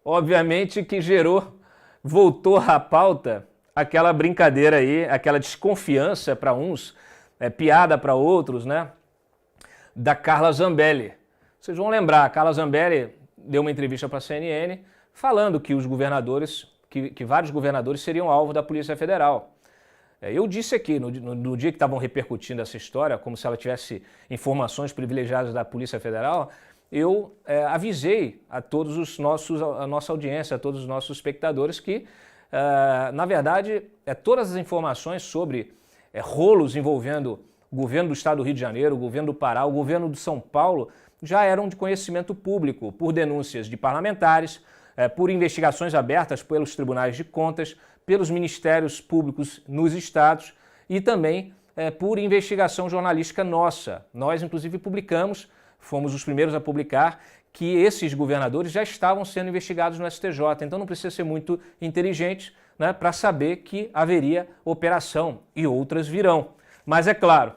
obviamente que voltou à pauta aquela brincadeira aí, aquela desconfiança para uns, piada para outros, né? Da Carla Zambelli. Vocês vão lembrar, a Carla Zambelli deu uma entrevista para a CNN falando que os governadores, que vários governadores seriam alvo da Polícia Federal. Eu disse aqui, no dia que estavam repercutindo essa história, como se ela tivesse informações privilegiadas da Polícia Federal, eu avisei a a nossa audiência, a todos os nossos espectadores que, na verdade, todas as informações sobre rolos envolvendo o governo do estado do Rio de Janeiro, o governo do Pará, o governo de São Paulo, já eram de conhecimento público por denúncias de parlamentares, por investigações abertas pelos tribunais de contas, pelos ministérios públicos nos estados e também por investigação jornalística nossa. Nós, inclusive, publicamos, fomos os primeiros a publicar, que esses governadores já estavam sendo investigados no STJ. Então não precisa ser muito inteligente, né, para saber que haveria operação e outras virão. Mas é claro,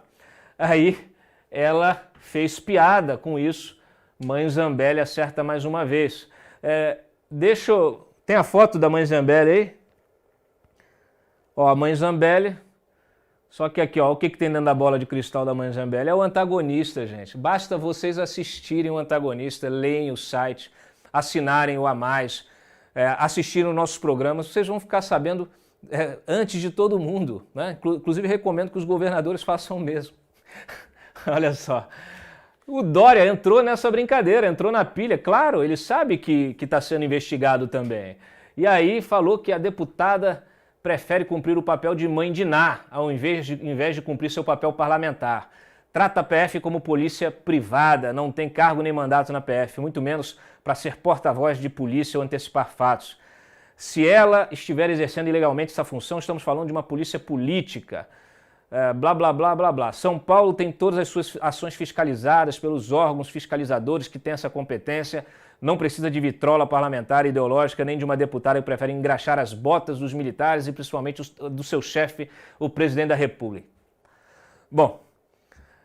aí ela fez piada com isso. Mãe Zambelli acerta mais uma vez. Tem a foto da Mãe Zambelli aí? Ó, a Mãe Zambelli. Só que aqui, ó, o que tem dentro da bola de cristal da Mãe Zambelli? É o antagonista, gente. Basta vocês assistirem o antagonista, leem o site, assinarem o A Mais, assistirem os nossos programas, vocês vão ficar sabendo antes de todo mundo, né? Inclusive recomendo que os governadores façam o mesmo. Olha só. O Dória entrou nessa brincadeira, entrou na pilha. Claro, ele sabe que está sendo investigado também. E aí falou que a deputada prefere cumprir o papel de mãe de Ná, ao invés de cumprir seu papel parlamentar. Trata a PF como polícia privada, não tem cargo nem mandato na PF, muito menos para ser porta-voz de polícia ou antecipar fatos. Se ela estiver exercendo ilegalmente essa função, estamos falando de uma polícia política. Blá, blá, blá, blá, blá. São Paulo tem todas as suas ações fiscalizadas pelos órgãos fiscalizadores que têm essa competência. Não precisa de vitrola parlamentar ideológica, nem de uma deputada que prefere engraxar as botas dos militares e principalmente do seu chefe, o presidente da República. Bom,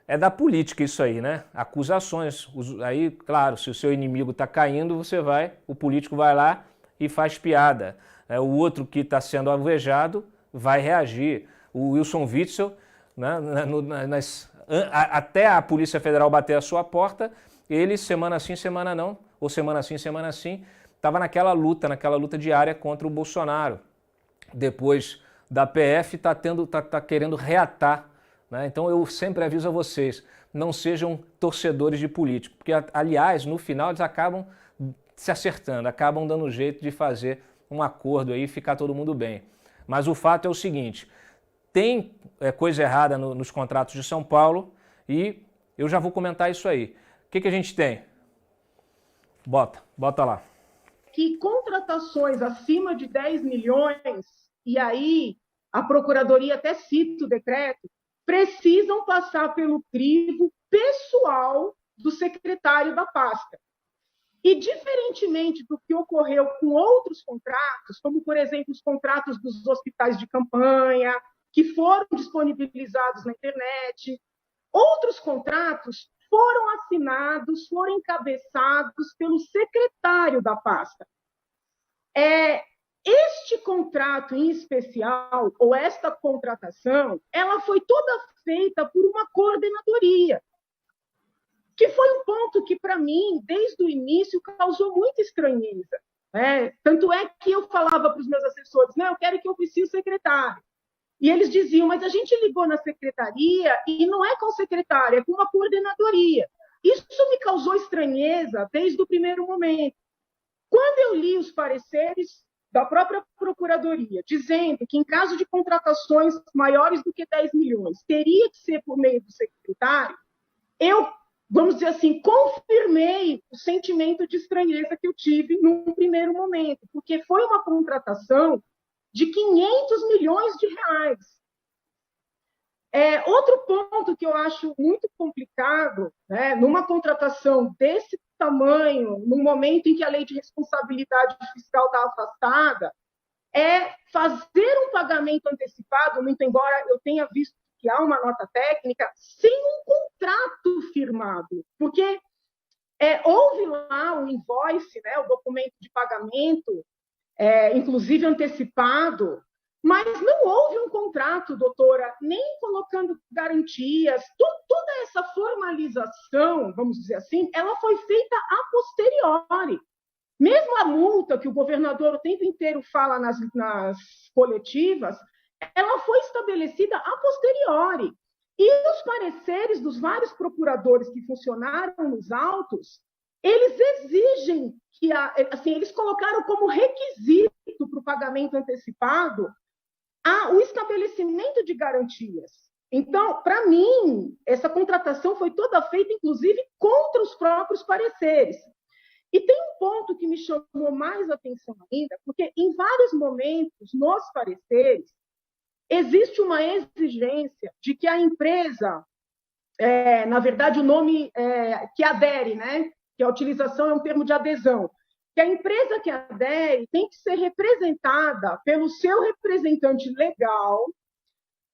é da política isso aí, né? Acusações. Aí, claro, se o seu inimigo está caindo, o político vai lá e faz piada. O outro que está sendo alvejado vai reagir. O Wilson Witzel, né, até a Polícia Federal bater a sua porta, ele, semana sim, semana não, ou semana sim, semana sim, estava naquela luta diária contra o Bolsonaro. Depois da PF, tá querendo reatar, né? Então eu sempre aviso a vocês, não sejam torcedores de político, porque, aliás, no final eles acabam se acertando, acabam dando jeito de fazer um acordo aí e ficar todo mundo bem. Mas o fato é o seguinte, tem coisa errada nos contratos de São Paulo e eu já vou comentar isso aí. O que a gente tem? Bota lá. Que contratações acima de 10 milhões, e aí a Procuradoria até cita o decreto, precisam passar pelo crivo pessoal do secretário da pasta. E, diferentemente do que ocorreu com outros contratos, como, por exemplo, os contratos dos hospitais de campanha, que foram disponibilizados na internet, outros contratos foram assinados, foram encabeçados pelo secretário da pasta. Este contrato em especial, ou esta contratação, ela foi toda feita por uma coordenadoria, que foi um ponto que, para mim, desde o início, causou muita estranheza. Tanto é que eu falava para os meus assessores, não, eu quero que oficie o secretário. E eles diziam, mas a gente ligou na secretaria e não é com o secretário, é com uma coordenadoria. Isso me causou estranheza desde o primeiro momento. Quando eu li os pareceres da própria Procuradoria, dizendo que em caso de contratações maiores do que 10 milhões, teria que ser por meio do secretário, eu, vamos dizer assim, confirmei o sentimento de estranheza que eu tive num primeiro momento, porque foi uma contratação de 500 milhões de reais. Outro ponto que eu acho muito complicado, né, numa contratação desse tamanho, no momento em que a lei de responsabilidade fiscal está afastada, é fazer um pagamento antecipado, muito embora eu tenha visto que há uma nota técnica, sem um contrato firmado. Porque Houve lá o invoice, né, o documento de pagamento, inclusive antecipado, mas não houve um contrato, doutora, nem colocando garantias. Toda essa formalização, vamos dizer assim, ela foi feita a posteriori. Mesmo a multa que o governador o tempo inteiro fala nas coletivas, ela foi estabelecida a posteriori. E os pareceres dos vários procuradores que funcionaram nos autos, eles exigem que, assim, eles colocaram como requisito para o pagamento antecipado o estabelecimento de garantias. Então, para mim, essa contratação foi toda feita, inclusive, contra os próprios pareceres. E tem um ponto que me chamou mais atenção ainda, porque em vários momentos, nos pareceres, existe uma exigência de que a empresa, na verdade, o nome que adere, né? Que a utilização é um termo de adesão, que a empresa que adere tem que ser representada pelo seu representante legal,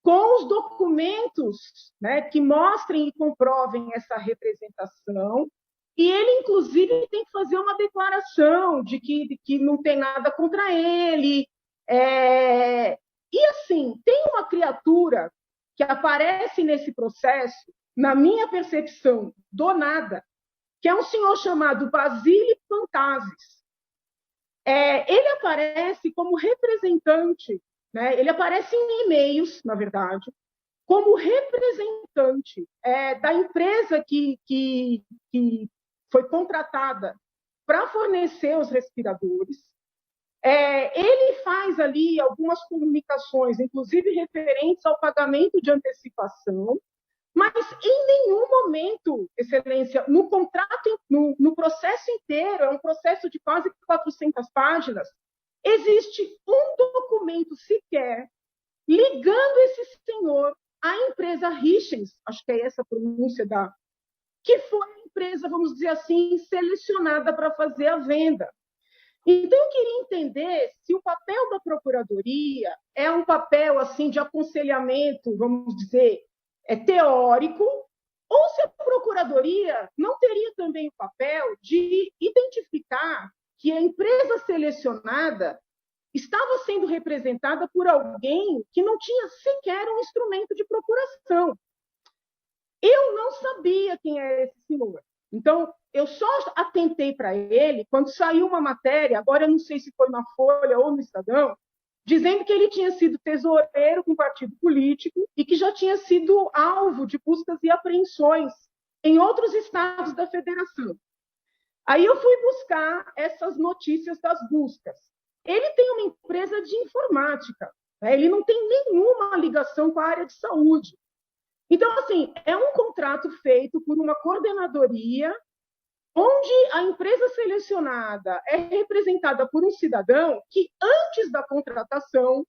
com os documentos, né, que mostrem e comprovem essa representação, e ele, inclusive, tem que fazer uma declaração de que não tem nada contra ele. E, assim, tem uma criatura que aparece nesse processo, na minha percepção, do nada, que é um senhor chamado Basílio Fantazis. Ele aparece como representante, né? Ele aparece em e-mails, na verdade, como representante da empresa que foi contratada para fornecer os respiradores. Ele faz ali algumas comunicações, inclusive referentes ao pagamento de antecipação, mas em nenhum momento, Excelência, no contrato, no processo inteiro, é um processo de quase 400 páginas, existe um documento sequer ligando esse senhor à empresa Richens, acho que é essa a pronúncia que foi a empresa, vamos dizer assim, selecionada para fazer a venda. Então, eu queria entender se o papel da Procuradoria é um papel assim de aconselhamento, vamos dizer, teórico, ou se a Procuradoria não teria também o papel de identificar que a empresa selecionada estava sendo representada por alguém que não tinha sequer um instrumento de procuração. Eu não sabia quem era esse senhor. Então, eu só atentei para ele quando saiu uma matéria, agora eu não sei se foi na Folha ou no Estadão, dizendo que ele tinha sido tesoureiro com um partido político e que já tinha sido alvo de buscas e apreensões em outros estados da federação. Aí eu fui buscar essas notícias das buscas. Ele tem uma empresa de informática, né? Ele não tem nenhuma ligação com a área de saúde. Então, assim, é um contrato feito por uma coordenadoria onde a empresa selecionada é representada por um cidadão que, antes da contratação,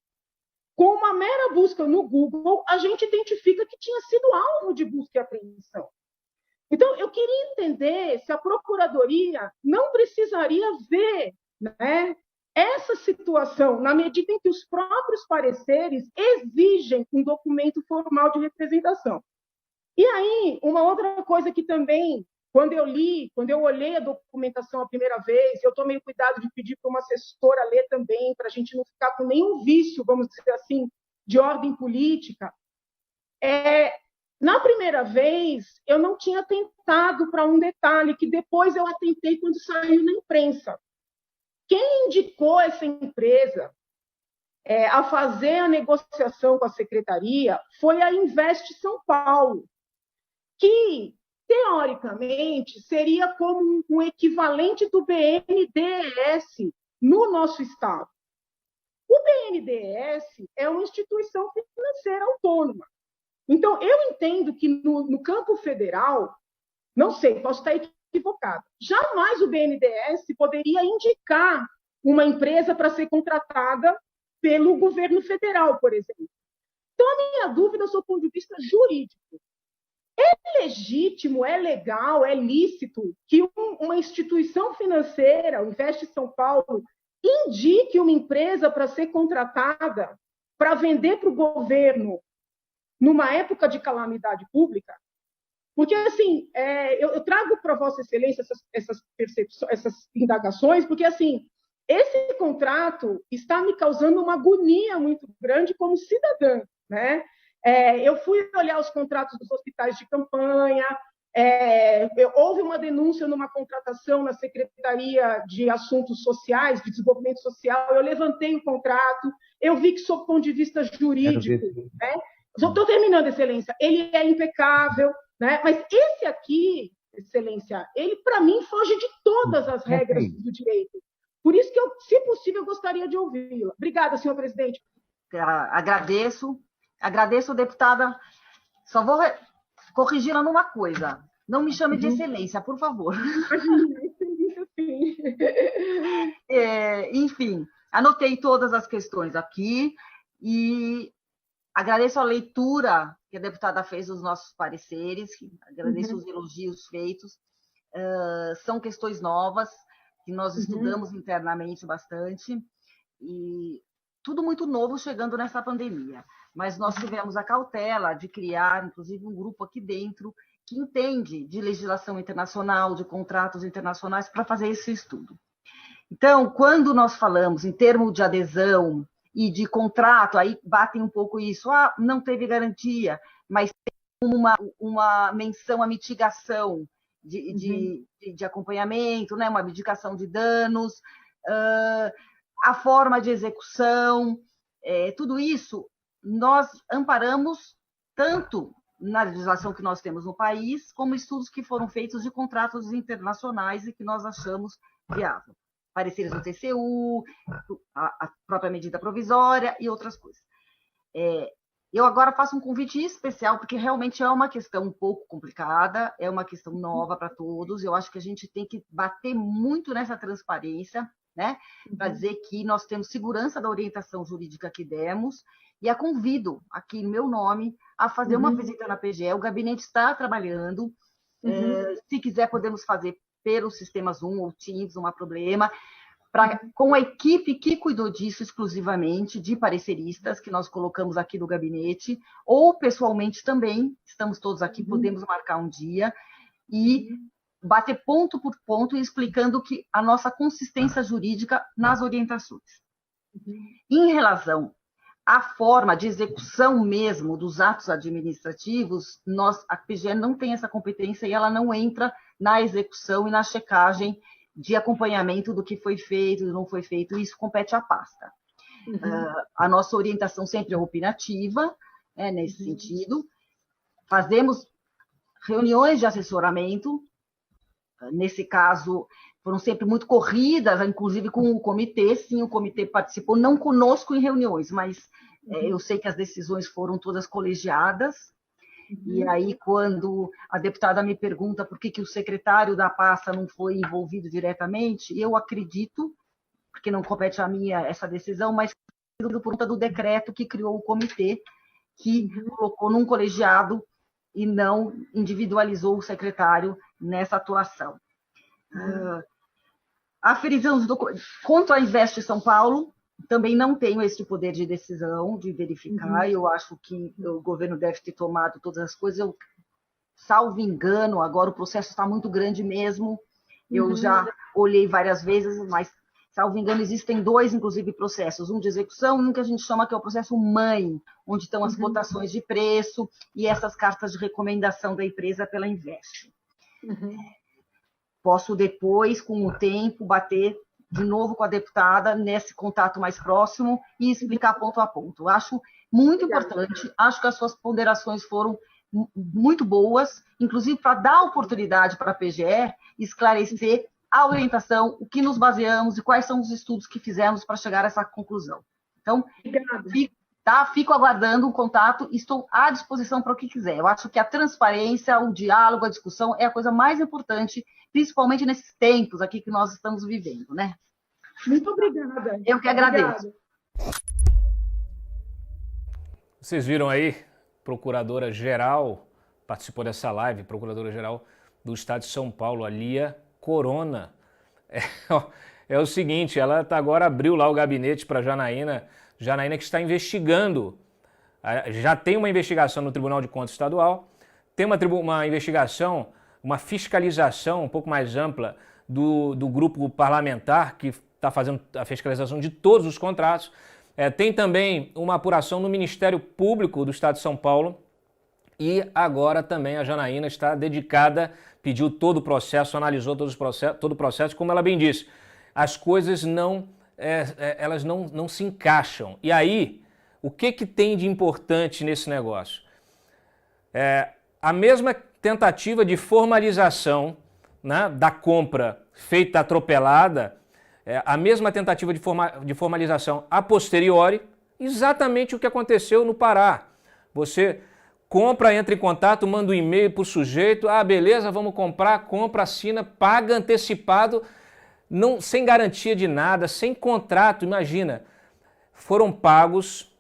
com uma mera busca no Google, a gente identifica que tinha sido alvo de busca e apreensão. Então, eu queria entender se a Procuradoria não precisaria ver, né, essa situação, na medida em que os próprios pareceres exigem um documento formal de representação. E aí, uma outra coisa que também, quando eu olhei a documentação a primeira vez, eu tomei cuidado de pedir para uma assessora ler também, para a gente não ficar com nenhum vício, vamos dizer assim, de ordem política. Na primeira vez, eu não tinha atentado para um detalhe que depois eu atentei quando saiu na imprensa. Quem indicou essa empresa a fazer a negociação com a secretaria foi a Invest São Paulo, que, teoricamente, seria como um equivalente do BNDES no nosso estado. O BNDES é uma instituição financeira autônoma. Então, eu entendo que no campo federal, não sei, posso estar equivocado, jamais o BNDES poderia indicar uma empresa para ser contratada pelo governo federal, por exemplo. Então, a minha dúvida, do ponto de vista jurídico, é legítimo, é legal, é lícito que uma instituição financeira, o Invest São Paulo, indique uma empresa para ser contratada para vender para o governo numa época de calamidade pública? Porque, assim, eu trago para Vossa Excelência essas indagações, porque, assim, esse contrato está me causando uma agonia muito grande como cidadã, né? Eu fui olhar os contratos dos hospitais de campanha, houve uma denúncia numa contratação na Secretaria de Assuntos Sociais, de Desenvolvimento Social, eu levantei o contrato, eu vi que, sob o ponto de vista jurídico, né? Estou terminando, Excelência, ele é impecável, né? Mas esse aqui, Excelência, ele, para mim, foge de todas as regras do direito. Por isso que eu, se possível, gostaria de ouvi-la. Obrigada, senhor presidente. Agradeço, deputada. Só vou corrigi-la numa coisa. Não me chame de excelência, por favor. Excelência, sim. Enfim, anotei todas as questões aqui e agradeço a leitura que a deputada fez dos nossos pareceres, agradeço os elogios feitos. São questões novas que nós estudamos internamente bastante e tudo muito novo chegando nessa pandemia. Mas nós tivemos a cautela de criar, inclusive, um grupo aqui dentro que entende de legislação internacional, de contratos internacionais, para fazer esse estudo. Então, quando nós falamos em termo de adesão e de contrato, aí batem um pouco isso, não teve garantia, mas tem uma menção à mitigação de acompanhamento, né? Uma mitigação de danos, a forma de execução, tudo isso nós amparamos tanto na legislação que nós temos no país, como estudos que foram feitos de contratos internacionais e que nós achamos viável. Pareceres do TCU, a própria medida provisória e outras coisas. Eu agora faço um convite especial, porque realmente é uma questão um pouco complicada, é uma questão nova para todos, eu acho que a gente tem que bater muito nessa transparência, né, para dizer que nós temos segurança da orientação jurídica que demos, e a convido, aqui em meu nome, a fazer uma visita na PGE. O gabinete está trabalhando. Se quiser, podemos fazer pelos sistemas Zoom ou Teams, não há problema. Com a equipe que cuidou disso exclusivamente, de pareceristas, que nós colocamos aqui no gabinete, ou pessoalmente também, estamos todos aqui, podemos marcar um dia, e bater ponto por ponto, explicando que a nossa consistência jurídica nas orientações. Em relação a forma de execução mesmo dos atos administrativos, a PGE não tem essa competência e ela não entra na execução e na checagem de acompanhamento do que foi feito, do não foi feito, isso compete à pasta. A nossa orientação sempre é opinativa, nesse sentido. Fazemos reuniões de assessoramento, nesse caso, foram sempre muito corridas, inclusive com o comitê. Sim, o comitê participou, não conosco em reuniões, mas eu sei que as decisões foram todas colegiadas. E aí, quando a deputada me pergunta por que o secretário da pasta não foi envolvido diretamente, eu acredito, porque não compete a mim essa decisão, mas por conta do decreto que criou o comitê, que colocou num colegiado e não individualizou o secretário nessa atuação. Aferizamos quanto à Invest São Paulo, também não tenho esse poder de decisão, de verificar. Eu acho que o governo deve ter tomado todas as coisas. Eu, salvo engano, agora o processo está muito grande mesmo. Eu já olhei várias vezes, mas, salvo engano, existem dois, inclusive, processos. Um de execução e um que a gente chama que é o processo mãe, onde estão as cotações de preço e essas cartas de recomendação da empresa pela Invest. Posso depois, com o tempo, bater de novo com a deputada nesse contato mais próximo e explicar ponto a ponto. Acho muito importante, acho que as suas ponderações foram muito boas, inclusive para dar oportunidade para a PGE esclarecer a orientação, o que nos baseamos e quais são os estudos que fizemos para chegar a essa conclusão. Então, fico aguardando um contato e estou à disposição para o que quiser. Eu acho que a transparência, o diálogo, a discussão é a coisa mais importante, principalmente nesses tempos aqui que nós estamos vivendo, né? Muito obrigada. Eu que agradeço. Vocês viram aí, procuradora-geral participou dessa live, procuradora-geral do Estado de São Paulo, a Lia Corona. É o seguinte, ela agora abriu lá o gabinete para Janaína que está investigando, já tem uma investigação no Tribunal de Contas Estadual, tem uma investigação, uma fiscalização um pouco mais ampla do grupo parlamentar que está fazendo a fiscalização de todos os contratos. Tem também uma apuração no Ministério Público do Estado de São Paulo e agora também a Janaína está dedicada, pediu todo o processo, analisou todo o processo, como ela bem disse, as coisas elas não se encaixam. E aí, o que tem de importante nesse negócio? A mesma tentativa de formalização, né, da compra feita atropelada, a mesma tentativa de formalização a posteriori, exatamente o que aconteceu no Pará. Você compra, entra em contato, manda um e-mail para o sujeito, beleza, vamos comprar, compra, assina, paga antecipado, sem garantia de nada, sem contrato, imagina. Foram pagos,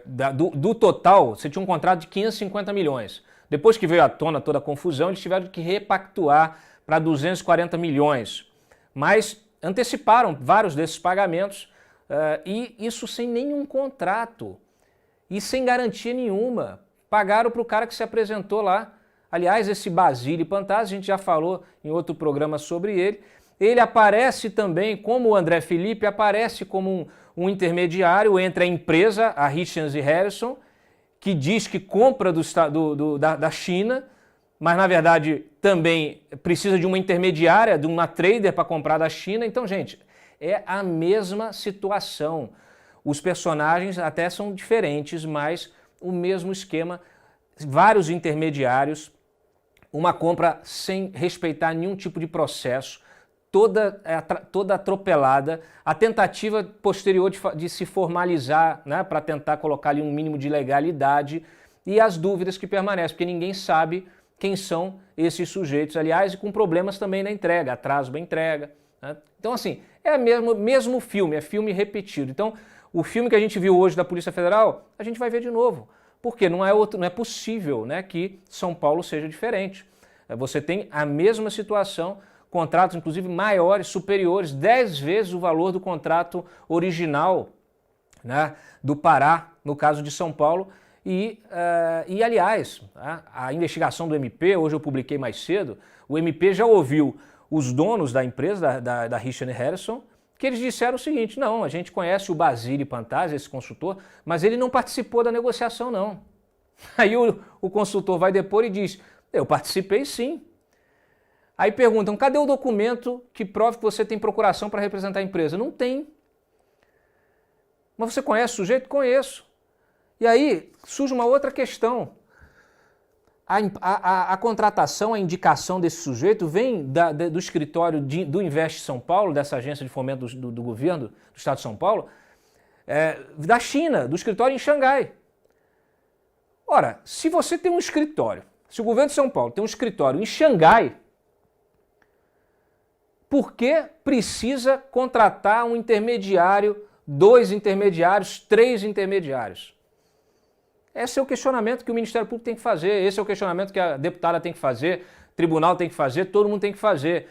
do total, você tinha um contrato de 550 milhões. Depois que veio à tona toda a confusão, eles tiveram que repactuar para 240 milhões. Mas anteciparam vários desses pagamentos e isso sem nenhum contrato e sem garantia nenhuma. Pagaram para o cara que se apresentou lá. Aliás, esse Basílio Pantazzi, a gente já falou em outro programa sobre ele. Ele aparece também, como o André Felipe, aparece como um intermediário entre a empresa, a Richens e Harrison, que diz que compra da China, mas na verdade também precisa de uma intermediária, de uma trader para comprar da China. Então, gente, é a mesma situação. Os personagens até são diferentes, mas o mesmo esquema, vários intermediários, uma compra sem respeitar nenhum tipo de processo, toda atropelada, a tentativa posterior de se formalizar, né, para tentar colocar ali um mínimo de legalidade e as dúvidas que permanecem, porque ninguém sabe quem são esses sujeitos, aliás, e com problemas também na entrega, atraso da entrega. Né? Então, assim, é mesmo filme, é filme repetido. Então, o filme que a gente viu hoje da Polícia Federal, a gente vai ver de novo, porque não é possível, né, que São Paulo seja diferente. Você tem a mesma situação, contratos inclusive maiores, superiores, 10 vezes o valor do contrato original, né, do Pará, no caso de São Paulo. E aliás, a investigação do MP, hoje eu publiquei mais cedo, o MP já ouviu os donos da empresa, da Richens e Harrison, que eles disseram o seguinte: não, a gente conhece o Basílio Pantazzi, esse consultor, mas ele não participou da negociação, não. Aí o consultor vai depor e diz: eu participei sim. Aí perguntam: cadê o documento que prove que você tem procuração para representar a empresa? Não tem. Mas você conhece o sujeito? Conheço. E aí surge uma outra questão. A contratação, a indicação desse sujeito vem do escritório do Invest São Paulo, dessa agência de fomento do governo do Estado de São Paulo, da China, do escritório em Xangai. Ora, se você tem um escritório, se o governo de São Paulo tem um escritório em Xangai, por que precisa contratar um intermediário, 2 intermediários, 3 intermediários? Esse é o questionamento que o Ministério Público tem que fazer, esse é o questionamento que a deputada tem que fazer, o tribunal tem que fazer, todo mundo tem que fazer.